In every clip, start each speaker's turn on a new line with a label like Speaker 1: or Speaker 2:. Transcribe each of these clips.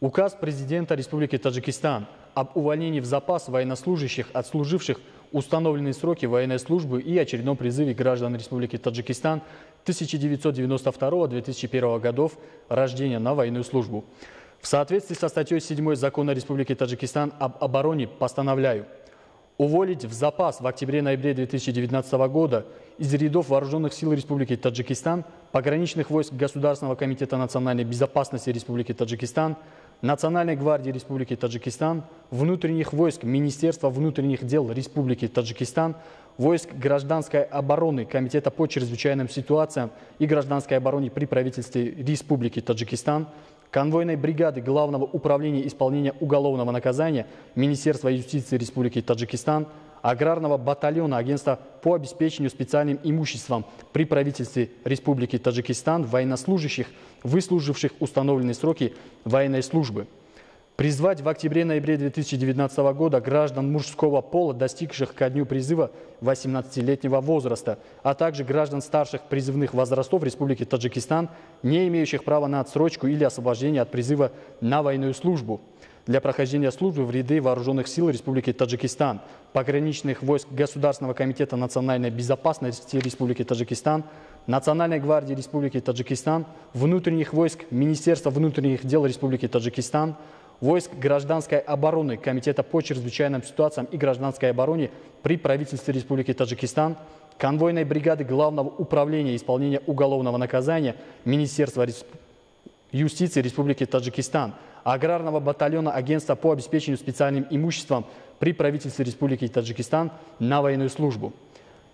Speaker 1: Указ президента Республики Таджикистан об увольнении в запас военнослужащих, отслуживших установленные сроки военной службы и очередном призыве граждан Республики Таджикистан 1992-2001 годов рождения на военную службу. В соответствии со статьей 7 Закона Республики Таджикистан об обороне постановляю уволить в запас в октябре-ноябре 2019 года из рядов Вооруженных сил Республики Таджикистан, пограничных войск Государственного комитета национальной безопасности Республики Таджикистан, Национальной гвардии Республики Таджикистан, внутренних войск Министерства внутренних дел Республики Таджикистан, войск гражданской обороны Комитета по чрезвычайным ситуациям и гражданской обороне при правительстве Республики Таджикистан, конвойной бригады Главного управления исполнения уголовного наказания Министерства юстиции Республики Таджикистан, аграрного батальона Агентства по обеспечению специальным имуществом при правительстве Республики Таджикистан военнослужащих, выслуживших установленные сроки военной службы. Призвать в октябре-ноябре 2019 года граждан мужского пола, достигших ко дню призыва 18-летнего возраста, а также граждан старших призывных возрастов Республики Таджикистан, не имеющих права на отсрочку или освобождение от призыва на военную службу, для прохождения службы в ряды Вооруженных сил Республики Таджикистан, пограничных войск Государственного комитета национальной безопасности Республики Таджикистан, Национальной гвардии Республики Таджикистан, внутренних войск Министерства внутренних дел Республики Таджикистан, войск гражданской обороны Комитета по чрезвычайным ситуациям и гражданской обороне при правительстве Республики Таджикистан, конвойной бригады Главного управления исполнения уголовного наказания Министерства юстиции Республики Таджикистан, аграрного батальона Агентства по обеспечению специальным имуществом при правительстве Республики Таджикистан на военную службу.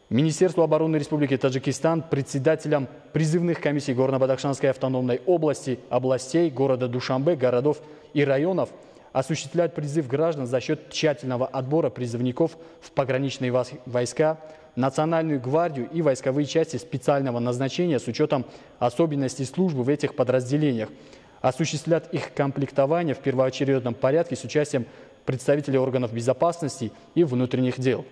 Speaker 1: Министерству обороны Республики Таджикистан, председателям призывных комиссий Горно-Бадахшанской автономной области, областей, города Душанбе, городов и районов осуществлять призыв граждан за счет тщательного отбора призывников в пограничные войска, Национальную гвардию и войсковые части специального назначения с учетом особенностей службы в этих подразделениях, осуществлять их комплектование в первоочередном порядке с участием представителей органов безопасности и внутренних дел.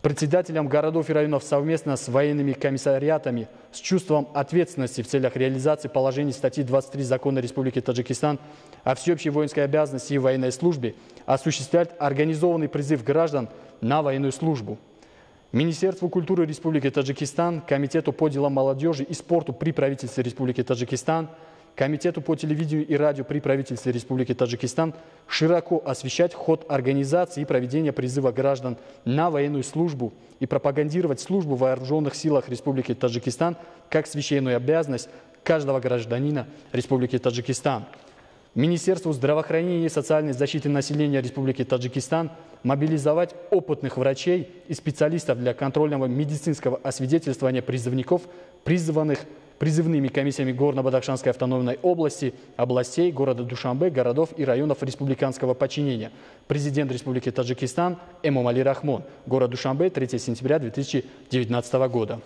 Speaker 1: Председателям городов и районов совместно с военными комиссариатами с чувством ответственности в целях реализации положений статьи 23 Закона Республики Таджикистан о всеобщей воинской обязанности и военной службе осуществлять организованный призыв граждан на военную службу. Министерству культуры Республики Таджикистан, Комитету по делам молодежи и спорту при правительстве Республики Таджикистан, Комитету по телевидению и радио при правительстве Республики Таджикистан широко освещать ход организации и проведения призыва граждан на военную службу и пропагандировать службу в вооруженных силах Республики Таджикистан как священную обязанность каждого гражданина Республики Таджикистан. Министерству здравоохранения и социальной защиты населения Республики Таджикистан мобилизовать опытных врачей и специалистов для контрольного медицинского освидетельствования призывников, призванных призывными комиссиями Горно-Бадахшанской автономной области, областей, города Душанбе, городов и районов республиканского подчинения. Президент Республики Таджикистан Эмомали Рахмон. Город Душанбе, 3 сентября 2019 года.